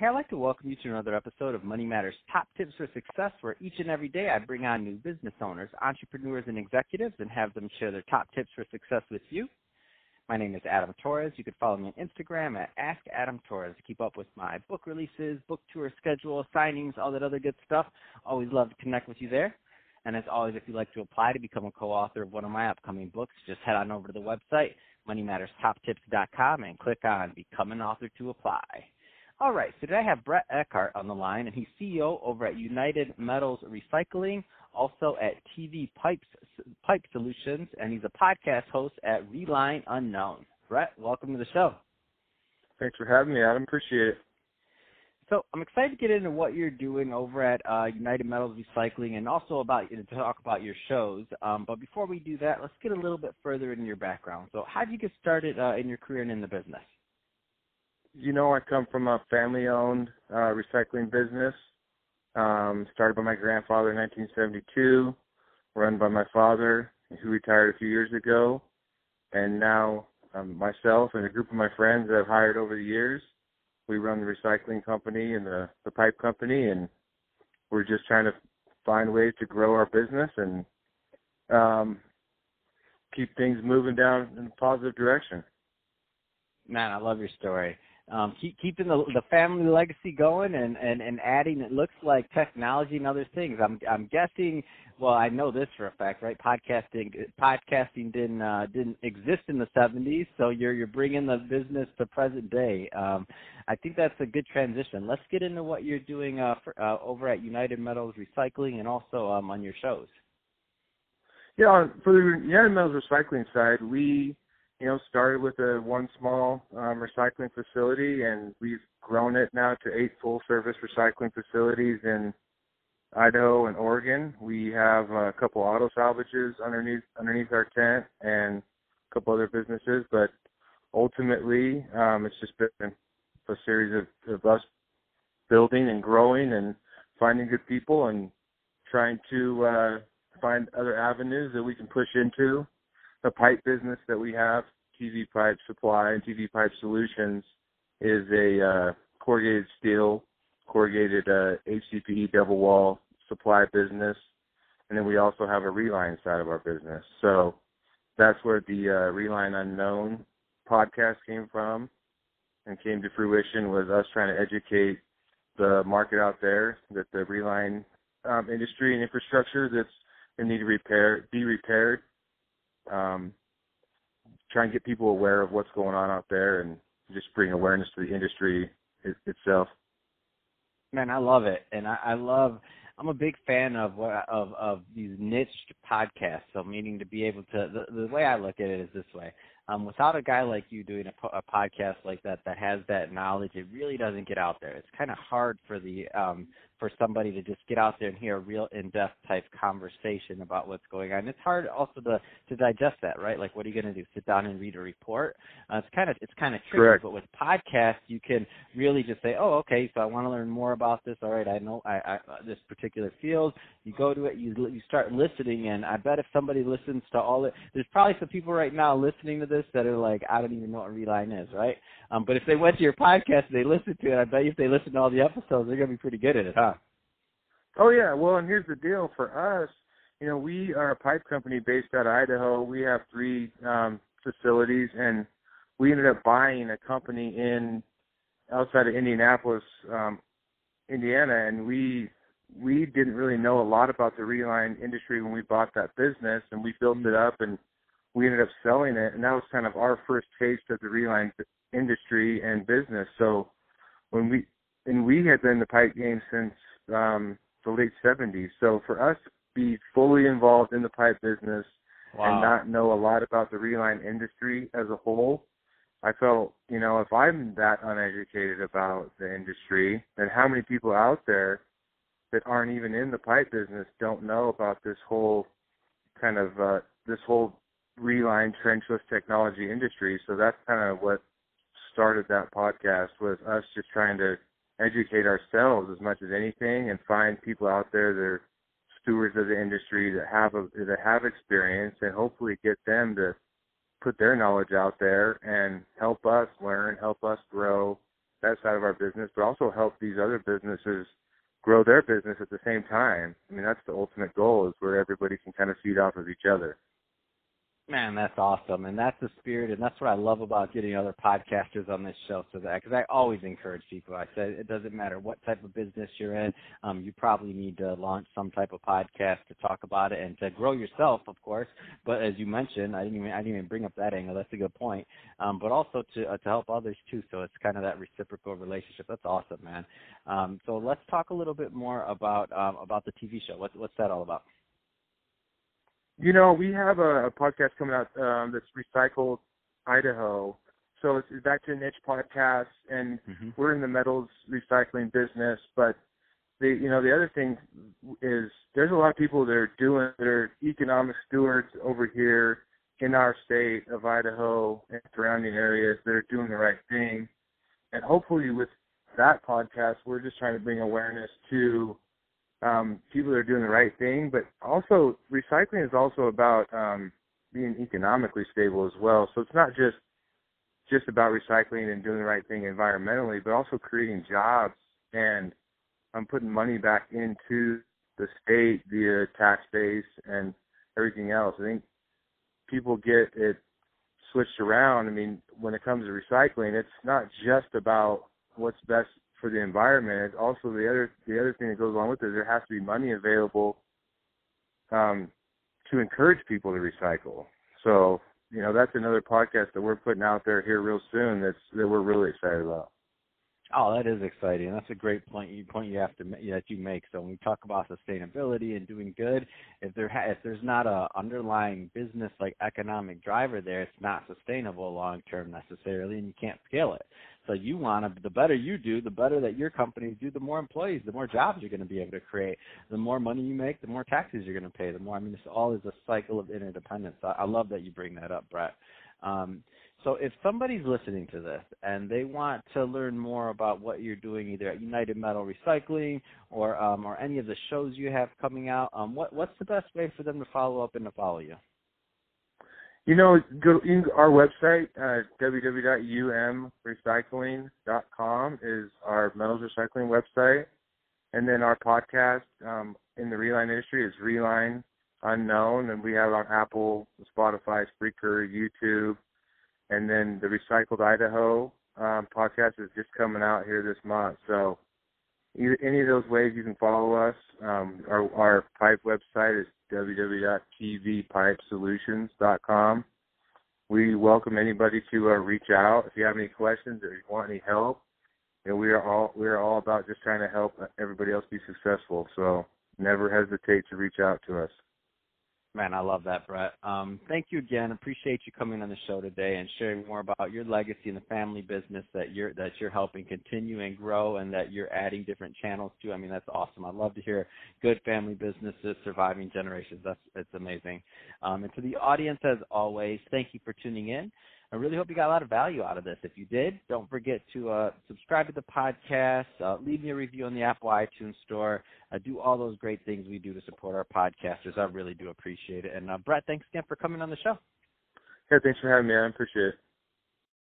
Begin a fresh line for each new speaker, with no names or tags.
Hey, I'd like to welcome you to another episode of Money Matters Top Tips for Success, where each and every day I bring on new business owners, entrepreneurs, and executives and have them share their top tips for success with you. My name is Adam Torres. You can follow me on Instagram at AskAdamTorres to keep up with my book releases, book tour schedule, signings, all that other good stuff. Always love to connect with you there. And as always, if you'd like to apply to become a co-author of one of my upcoming books, just head on over to the website, moneymatterstoptips.com, and click on Become an Author to apply. All right, so today I have Brett Ekart on the line, and he's CEO over at United Metals Recycling, also at TV Pipe Solutions, and he's a podcast host at Reline Unknown. Brett, welcome to the show.
Thanks for having me, Adam. Appreciate it.
So I'm excited to get into what you're doing over at United Metals Recycling and also to talk about your shows. But before we do that, let's get a little bit further into your background. So how did you get started in your career and in the business?
You know, I come from a family-owned recycling business, started by my grandfather in 1972, run by my father, who retired a few years ago, and now myself and a group of my friends that I've hired over the years, we run the recycling company and the pipe company, and we're just trying to find ways to grow our business and keep things moving down in a positive direction.
Man, I love your story. Keeping the family legacy going and adding, it looks like, technology and other things. I'm guessing. Well, I know this for a fact, right? Podcasting didn't exist in the 70s, so you're bringing the business to present day. I think that's a good transition. Let's get into what you're doing over at United Metals Recycling and also on your shows.
Yeah, for the United Metals Recycling side, we started with one small recycling facility, and we've grown it now to 8 full-service recycling facilities in Idaho and Oregon. We have a couple auto salvages underneath our tent and a couple other businesses, but ultimately it's just been a series of us building and growing and finding good people and trying to find other avenues that we can push into. The pipe business that we have, TV Pipe Supply and TV Pipe Solutions, is a corrugated steel, corrugated HDPE double wall supply business. And then we also have a Reline side of our business. So that's where the Reline Unknown podcast came from and came to fruition, was us trying to educate the market out there that the Reline industry and infrastructure that's in need to be repaired. Try and get people aware of what's going on out there and just bring awareness to the industry itself.
Man, I love it, and I'm a big fan of these niche podcasts. So meaning to be able to, the way I look at it is this way. Without a guy like you doing a podcast like that has that knowledge, it really doesn't get out there. It's kind of hard for somebody to just get out there and hear a real in-depth type conversation about what's going on. It's hard also to digest that, right? Like, what are you going to do? Sit down and read a report? It's kind of tricky.
Correct.
But with podcasts, you can really just say, oh, okay, so I want to learn more about this. All right, I know this particular field. You go to it, you start listening, and I bet if somebody listens to all it, there's probably some people right now listening to this that are like, I don't even know what Reline is, right? But if they went to your podcast and they listened to it, I bet you if they listen to all the episodes, they're going to be pretty good at it, huh?
Oh, yeah. Well, and here's the deal. For us, we are a pipe company based out of Idaho. We have 3 facilities, and we ended up buying a company outside of Indianapolis, Indiana, and we didn't really know a lot about the Reline industry when we bought that business, and we built it up, and we ended up selling it, and that was kind of our first taste of the Reline industry and business. So we had been in the pipe game since the late 70s. So for us to be fully involved in the pipe business and not know a lot about the Reline industry as a whole, I felt, if I'm that uneducated about the industry, then how many people out there that aren't even in the pipe business don't know about this whole kind of this whole Reline trenchless technology industry? So that's kind of what started that podcast, was us just trying to educate ourselves as much as anything and find people out there that are stewards of the industry that have experience, and hopefully get them to put their knowledge out there and help us learn, help us grow, that side of our business, but also help these other businesses grow their business at the same time. I mean, that's the ultimate goal, is where everybody can kind of feed off of each other.
Man, that's awesome, and that's the spirit, and that's what I love about getting other podcasters on this show. So that, because I always encourage people, I said it doesn't matter what type of business you're in, you probably need to launch some type of podcast to talk about it and to grow yourself, of course. But as you mentioned, I didn't even bring up that angle. That's a good point. But also to help others too. So it's kind of that reciprocal relationship. That's awesome, man. So let's talk a little bit more about the TV show. What's that all about?
You know, we have a podcast coming out that's Recycled Idaho. So it's back to a niche podcast, and we're in the metals recycling business. But the other thing is there's a lot of people that are economic stewards over here in our state of Idaho and surrounding areas that are doing the right thing. And hopefully with that podcast, we're just trying to bring awareness to people that are doing the right thing, but also recycling is also about being economically stable as well. So it's not just about recycling and doing the right thing environmentally, but also creating jobs and putting money back into the state via tax base and everything else. I think people get it switched around. I mean, when it comes to recycling, it's not just about what's best for the environment. It's also the other thing that goes along with it. There has to be money available to encourage people to recycle. So, that's another podcast that we're putting out there here real soon that we're really excited about.
Oh, that is exciting. That's a great point you make. So when we talk about sustainability and doing good, if there's not a underlying business like economic driver there, it's not sustainable long term necessarily, and you can't scale it. So the better you do, the better that your companies do, the more employees, the more jobs you're going to be able to create. The more money you make, the more taxes you're going to pay. This all is a cycle of interdependence. I love that you bring that up, Brett. So if somebody's listening to this and they want to learn more about what you're doing either at United Metal Recycling or any of the shows you have coming out, what's the best way for them to follow up and to follow you?
Our website, www.umrecycling.com, is our metals recycling website. And then our podcast in the reline industry is Reline Unknown, and we have on Apple, Spotify, Spreaker, YouTube. And then the Recycled Idaho podcast is just coming out here this month. So any of those ways you can follow us. Our pipe website is www.tvpipesolutions.com. We welcome anybody to reach out if you have any questions or you want any help. We are all about just trying to help everybody else be successful. So never hesitate to reach out to us.
Man, I love that, Brett. Thank you again. Appreciate you coming on the show today and sharing more about your legacy and the family business that you're helping continue and grow, and that you're adding different channels to. I mean, that's awesome. I love to hear good family businesses surviving generations. It's amazing. And to the audience, as always, thank you for tuning in. I really hope you got a lot of value out of this. If you did, don't forget to subscribe to the podcast, leave me a review on the Apple iTunes Store, do all those great things we do to support our podcasters. I really do appreciate it. And Brett, thanks again for coming on the show.
Yeah, thanks for having me. I appreciate it.